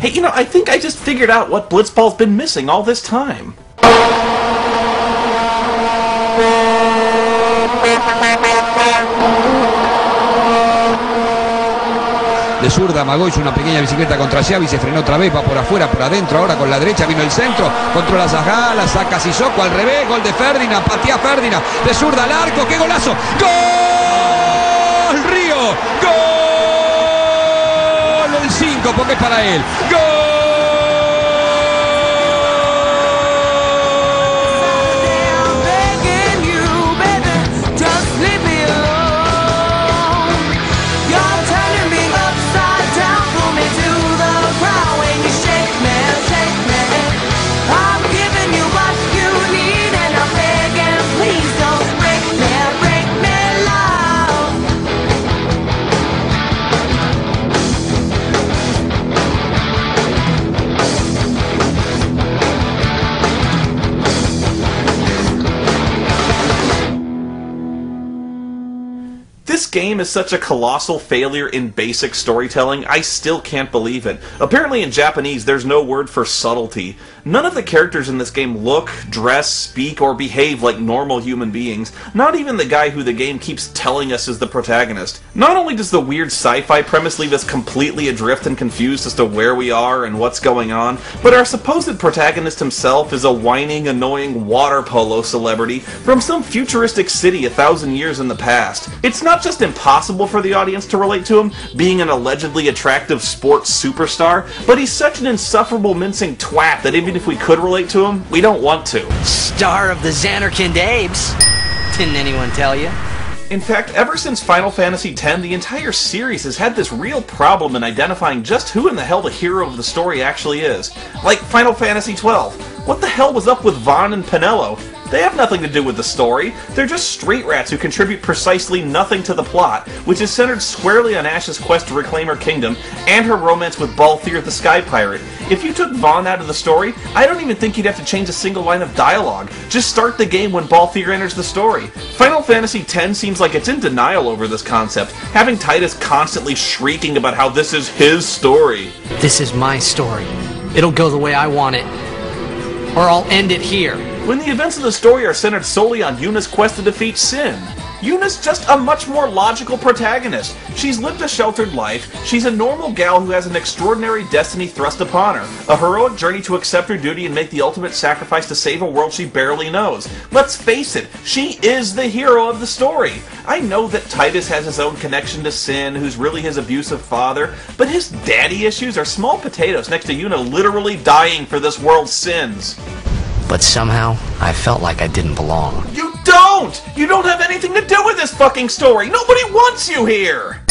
Hey, you know, I think I just figured out what Blitzball's been missing all this time. De zurda, Magó hizo una pequeña bicicleta contra Xavi, se frenó otra vez, va por afuera, por adentro, ahora con la derecha vino el centro, controla Zaha, la saca Sissoko al revés, gol de Ferdinand, patea Ferdinand, de zurda al arco, ¡qué golazo! ¡Gol! ¡Río! ¡Gol! El 5, porque es para él. ¡Gol! This game is such a colossal failure in basic storytelling, I still can't believe it. Apparently in Japanese there's no word for subtlety. None of the characters in this game look, dress, speak, or behave like normal human beings. Not even the guy who the game keeps telling us is the protagonist. Not only does the weird sci-fi premise leave us completely adrift and confused as to where we are and what's going on, but our supposed protagonist himself is a whining, annoying water polo celebrity from some futuristic city 1,000 years in the past. It's not just impossible for the audience to relate to him, being an allegedly attractive sports superstar, but he's such an insufferable mincing twat that even if we could relate to him, we don't want to. Star of the Xanarkand Apes. Didn't anyone tell you? In fact, ever since Final Fantasy X, the entire series has had this real problem in identifying just who in the hell the hero of the story actually is. Like Final Fantasy XII. What the hell was up with Vaughn and Penelo? They have nothing to do with the story. They're just street rats who contribute precisely nothing to the plot, which is centered squarely on Ash's quest to reclaim her kingdom and her romance with Balthier the Sky Pirate. If you took Vaughn out of the story, I don't even think you'd have to change a single line of dialogue. Just start the game when Balthier enters the story. Final Fantasy X seems like it's in denial over this concept, having Tidus constantly shrieking about how this is his story. This is my story. It'll go the way I want it. Or I'll end it here. When the events of the story are centered solely on Yuna's quest to defeat Sin. Yuna's just a much more logical protagonist. She's lived a sheltered life, she's a normal gal who has an extraordinary destiny thrust upon her, a heroic journey to accept her duty and make the ultimate sacrifice to save a world she barely knows. Let's face it, she is the hero of the story. I know that Tidus has his own connection to Sin, who's really his abusive father, but his daddy issues are small potatoes next to Yuna literally dying for this world's sins. But somehow, I felt like I didn't belong. You don't! You don't have anything to do with this fucking story! Nobody wants you here!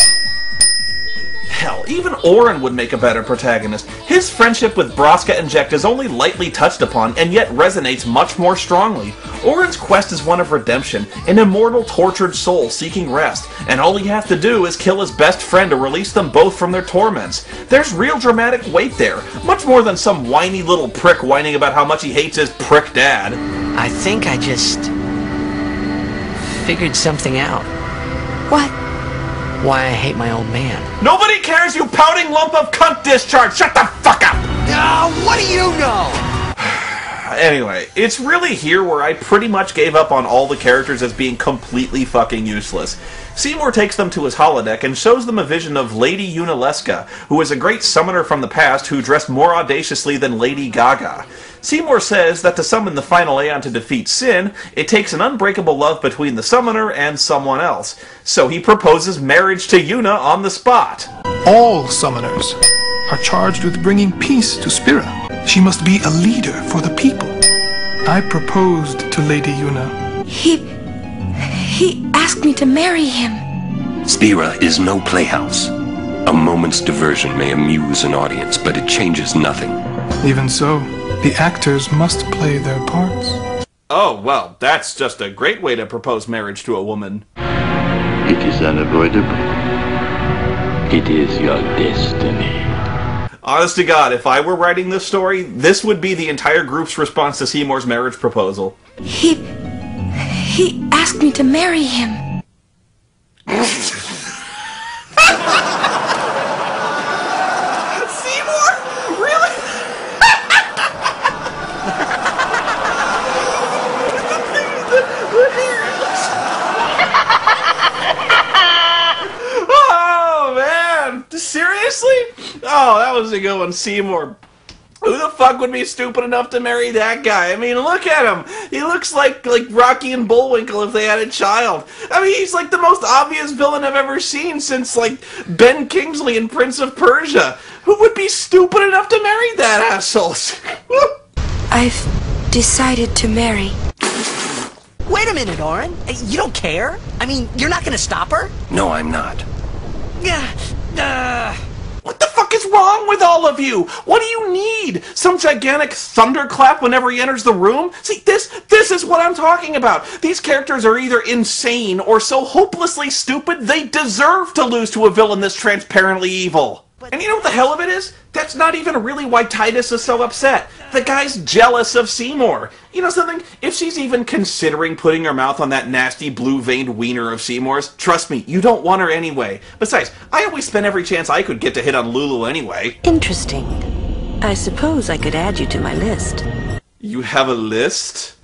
Hell, even Auron would make a better protagonist. His friendship with Braska and Jekt is only lightly touched upon, and yet resonates much more strongly. Auron's quest is one of redemption, an immortal tortured soul seeking rest, and all he has to do is kill his best friend to release them both from their torments. There's real dramatic weight there, much more than some whiny little prick whining about how much he hates his prick dad. I think I just figured something out. What? Why I hate my old man. Nobody cares, you pouting lump of cunt discharge! Shut the fuck up! What do you know? Anyway, it's really here where I pretty much gave up on all the characters as being completely fucking useless. Seymour takes them to his holodeck and shows them a vision of Lady Yunalesca, who is a great summoner from the past who dressed more audaciously than Lady Gaga. Seymour says that to summon the final Aeon to defeat Sin, it takes an unbreakable love between the summoner and someone else. So he proposes marriage to Yuna on the spot. All summoners are charged with bringing peace to Spira. She must be a leader for the people. I proposed to Lady Yuna. He asked me to marry him. Spira is no playhouse. A moment's diversion may amuse an audience, but it changes nothing. Even so, the actors must play their parts. Oh, well, that's just a great way to propose marriage to a woman. It is unavoidable. It is your destiny. Honest to God, if I were writing this story, this would be the entire group's response to Seymour's marriage proposal. He asked me to marry him. Seymour? how's it going, Seymour? Who the fuck would be stupid enough to marry that guy? I mean, look at him. He looks like Rocky and Bullwinkle if they had a child. I mean, he's like the most obvious villain I've ever seen since, like, Ben Kingsley in Prince of Persia. Who would be stupid enough to marry that asshole? I've decided to marry. Wait a minute, Oren. You don't care? I mean, you're not gonna stop her? No, I'm not. What the fuck is wrong with all of you? What do you need? Some gigantic thunderclap whenever he enters the room? See, this is what I'm talking about. These characters are either insane or so hopelessly stupid they deserve to lose to a villain this transparently evil. And you know what the hell of it is? That's not even really why Titus is so upset. The guy's jealous of Seymour. You know something? If she's even considering putting her mouth on that nasty blue-veined wiener of Seymour's, trust me, you don't want her anyway. Besides, I always spend every chance I could get to hit on Lulu anyway. Interesting. I suppose I could add you to my list. You have a list?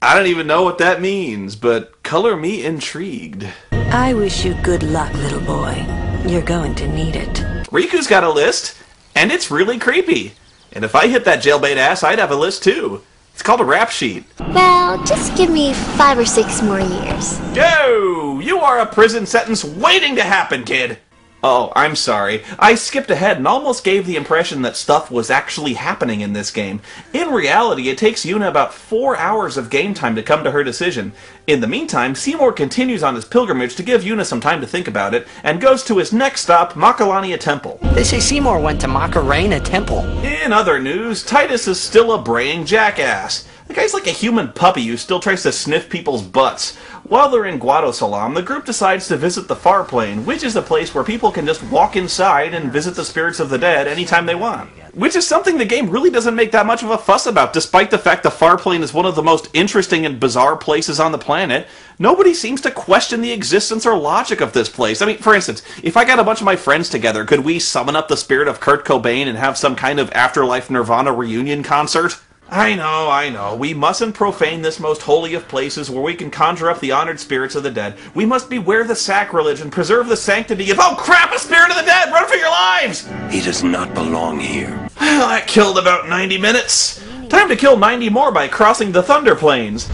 I don't even know what that means, but color me intrigued. I wish you good luck, little boy. You're going to need it. Riku's got a list, and it's really creepy. And if I hit that jailbait ass, I'd have a list too. It's called a rap sheet. Well, just give me 5 or 6 more years. Joe, you are a prison sentence waiting to happen, kid. Oh, I'm sorry. I skipped ahead and almost gave the impression that stuff was actually happening in this game. In reality, it takes Yuna about 4 hours of game time to come to her decision. In the meantime, Seymour continues on his pilgrimage to give Yuna some time to think about it, and goes to his next stop, Makalania Temple. They say Seymour went to Macarena Temple. In other news, Titus is still a braying jackass. The guy's like a human puppy who still tries to sniff people's butts. While they're in Guadosalam, the group decides to visit the Far Plane, which is a place where people can just walk inside and visit the spirits of the dead anytime they want. Which is something the game really doesn't make that much of a fuss about, despite the fact the Far Plane is one of the most interesting and bizarre places on the planet. Nobody seems to question the existence or logic of this place. I mean, for instance, if I got a bunch of my friends together, could we summon up the spirit of Kurt Cobain and have some kind of afterlife Nirvana reunion concert? I know. We mustn't profane this most holy of places where we can conjure up the honored spirits of the dead. We must beware the sacrilege and preserve the sanctity of— oh crap, a spirit of the dead! Run for your lives! He does not belong here. Well, that killed about 90 minutes. Time to kill 90 more by crossing the Thunder Plains.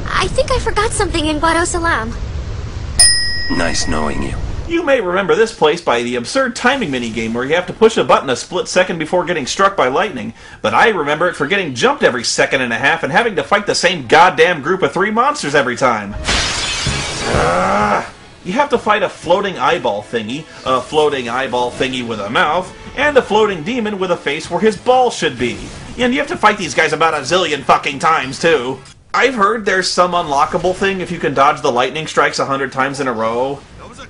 I think I forgot something in Guadosalam. Nice knowing you. You may remember this place by the absurd timing minigame where you have to push a button a split second before getting struck by lightning, but I remember it for getting jumped every second and a half and having to fight the same goddamn group of 3 monsters every time. You have to fight a floating eyeball thingy, a floating eyeball thingy with a mouth, and a floating demon with a face where his ball should be. And you have to fight these guys about a zillion fucking times, too. I've heard there's some unlockable thing if you can dodge the lightning strikes 100 times in a row.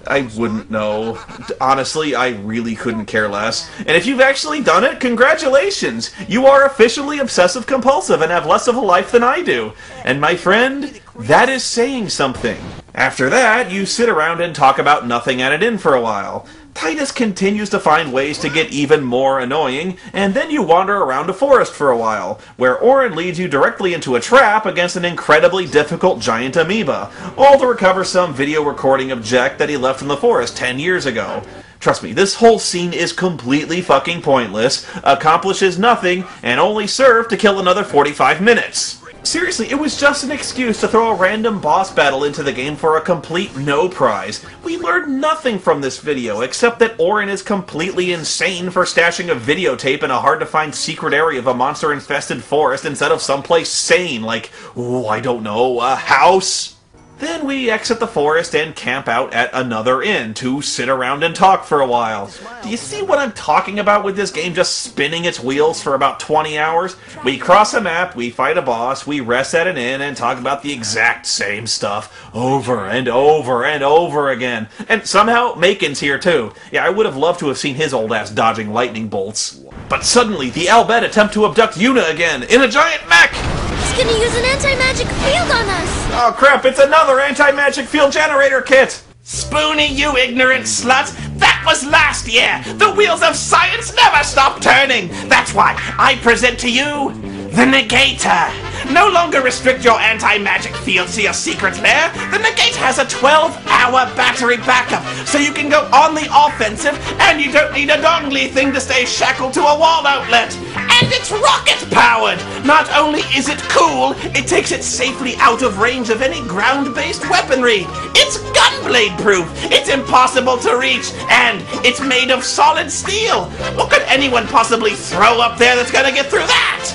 I wouldn't know. Honestly, I really couldn't care less. And if you've actually done it, congratulations! You are officially obsessive-compulsive and have less of a life than I do. And my friend, that is saying something. After that, you sit around and talk about nothing at it in for a while. Titus continues to find ways to get even more annoying, and then you wander around a forest for a while, where Oren leads you directly into a trap against an incredibly difficult giant amoeba, all to recover some video recording of Jack that he left in the forest 10 years ago. Trust me, this whole scene is completely fucking pointless, accomplishes nothing, and only served to kill another 45 minutes. Seriously, it was just an excuse to throw a random boss battle into the game for a complete no prize. We learned nothing from this video, except that Oren is completely insane for stashing a videotape in a hard-to-find secret area of a monster-infested forest instead of someplace sane, like, oh, I don't know, a house? Then we exit the forest and camp out at another inn to sit around and talk for a while. Do you see what I'm talking about with this game just spinning its wheels for about 20 hours? We cross a map, we fight a boss, we rest at an inn and talk about the exact same stuff over and over and over again. And somehow, Macon's here too. Yeah, I would have loved to have seen his old ass dodging lightning bolts. But suddenly, the Albed attempt to abduct Yuna again, in a giant mech! He's gonna use an anti-magic field on us! Oh crap, it's another anti-magic field generator kit! Spoony, you ignorant slut! That was last year! The wheels of science never stop turning! That's why I present to you the Negator! no longer restrict your anti-magic fields to your secret lair. The negate has a 12-hour battery backup, so you can go on the offensive, and you don't need a dongly thing to stay shackled to a wall outlet. And it's rocket-powered! Not only is it cool, it takes it safely out of range of any ground-based weaponry. It's gunblade-proof, it's impossible to reach, and it's made of solid steel. What could anyone possibly throw up there that's gonna get through that?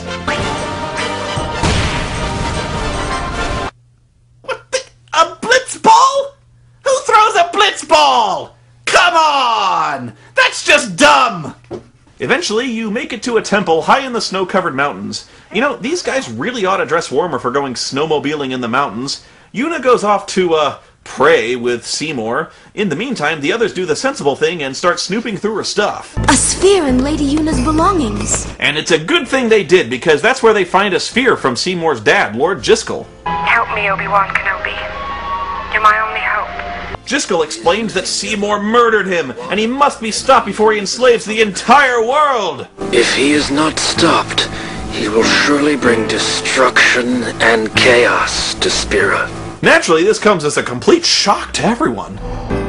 What the? A blitz ball? Who throws a blitz ball? Come on! That's just dumb! Eventually, you make it to a temple high in the snow-covered mountains. You know, these guys really ought to dress warmer for going snowmobiling in the mountains. Yuna goes off to, pray with Seymour. In the meantime, the others do the sensible thing and start snooping through her stuff. A sphere in Lady Yuna's belongings. And it's a good thing they did, because that's where they find a sphere from Seymour's dad, Lord Jiskel. Help me, Obi-Wan Kenobi. You're my only hope. Jiskel explains that Seymour murdered him, and he must be stopped before he enslaves the entire world! If he is not stopped, he will surely bring destruction and chaos to Spira. Naturally, this comes as a complete shock to everyone.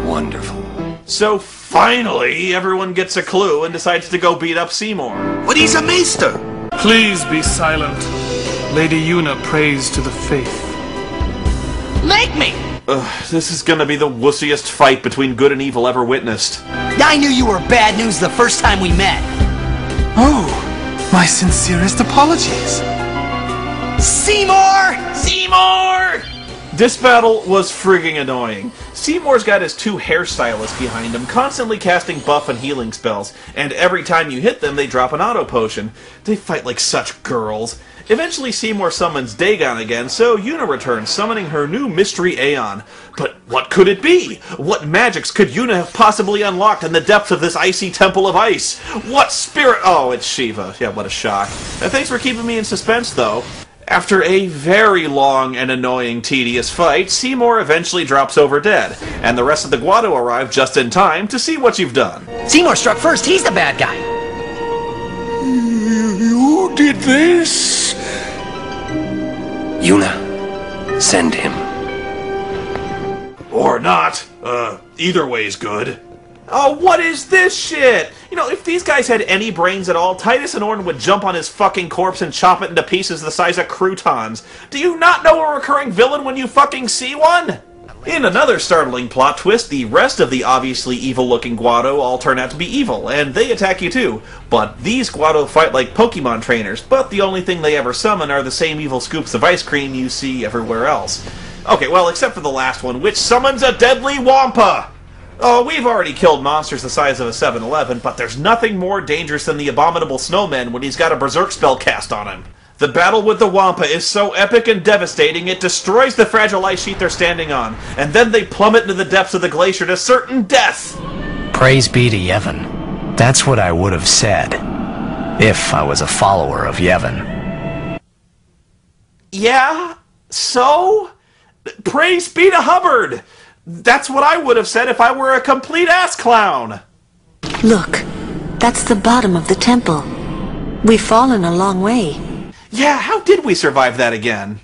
Wonderful. So finally, everyone gets a clue and decides to go beat up Seymour. But he's a maester! Please be silent. Lady Yuna prays to the faith. Make me! Ugh, this is gonna be the wussiest fight between good and evil ever witnessed. I knew you were bad news the first time we met. Oh, my sincerest apologies. Seymour! Seymour! This battle was frigging annoying. Seymour's got his two hairstylists behind him, constantly casting buff and healing spells, and every time you hit them, they drop an auto potion. They fight like such girls. Eventually, Seymour summons Dagon again, so Yuna returns, summoning her new mystery Aeon. But what could it be? What magics could Yuna have possibly unlocked in the depths of this icy temple of ice? What spirit... Oh, it's Shiva. Yeah, what a shock. Thanks for keeping me in suspense, though. After a very long and annoying, tedious fight, Seymour eventually drops over dead, and the rest of the Guado arrive just in time to see what you've done. Seymour struck first, he's the bad guy. You did this? Yuna, send him. Or not. Either way's good. Oh, what is this shit? You know, if these guys had any brains at all, Titus and Orton would jump on his fucking corpse and chop it into pieces the size of croutons. Do you not know a recurring villain when you fucking see one? In another startling plot twist, the rest of the obviously evil-looking Guado all turn out to be evil, and they attack you too. But these Guado fight like Pokemon trainers, but the only thing they ever summon are the same evil scoops of ice cream you see everywhere else. Okay, well, except for the last one, which summons a deadly Wampa! Oh, we've already killed monsters the size of a 7-Eleven, but there's nothing more dangerous than the abominable snowman when he's got a berserk spell cast on him. The battle with the Wampa is so epic and devastating it destroys the fragile ice sheet they're standing on, and then they plummet into the depths of the glacier to certain death! Praise be to Yevon. That's what I would have said, if I was a follower of Yevon. Yeah? So? Praise be to Hubbard! That's what I would have said if I were a complete ass clown! Look, that's the bottom of the temple. We've fallen a long way. Yeah, how did we survive that again?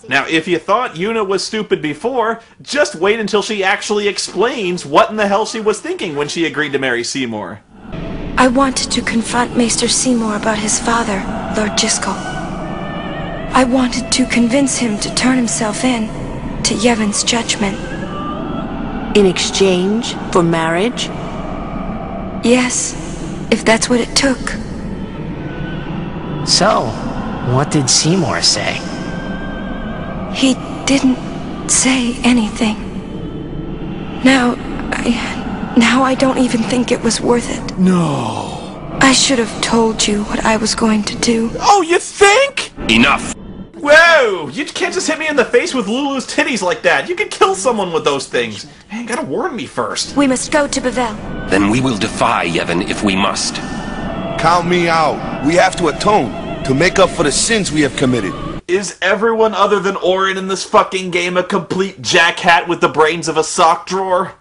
Now, if you thought Yuna was stupid before, just wait until she actually explains what in the hell she was thinking when she agreed to marry Seymour. I wanted to confront Maester Seymour about his father, Lord Jiskel. I wanted to convince him to turn himself in to Yevon's judgment. In exchange for marriage? Yes, if that's what it took. So, what did Seymour say? He didn't say anything. Now I don't even think it was worth it. No. I should have told you what I was going to do. Oh, you think? Enough! Whoa! You can't just hit me in the face with Lulu's titties like that. You could kill someone with those things. Hey, you gotta warn me first. We must go to Bavel. Then we will defy Yevon if we must. Count me out. We have to atone, to make up for the sins we have committed. Is everyone other than Orin in this fucking game a complete jackhat with the brains of a sock drawer?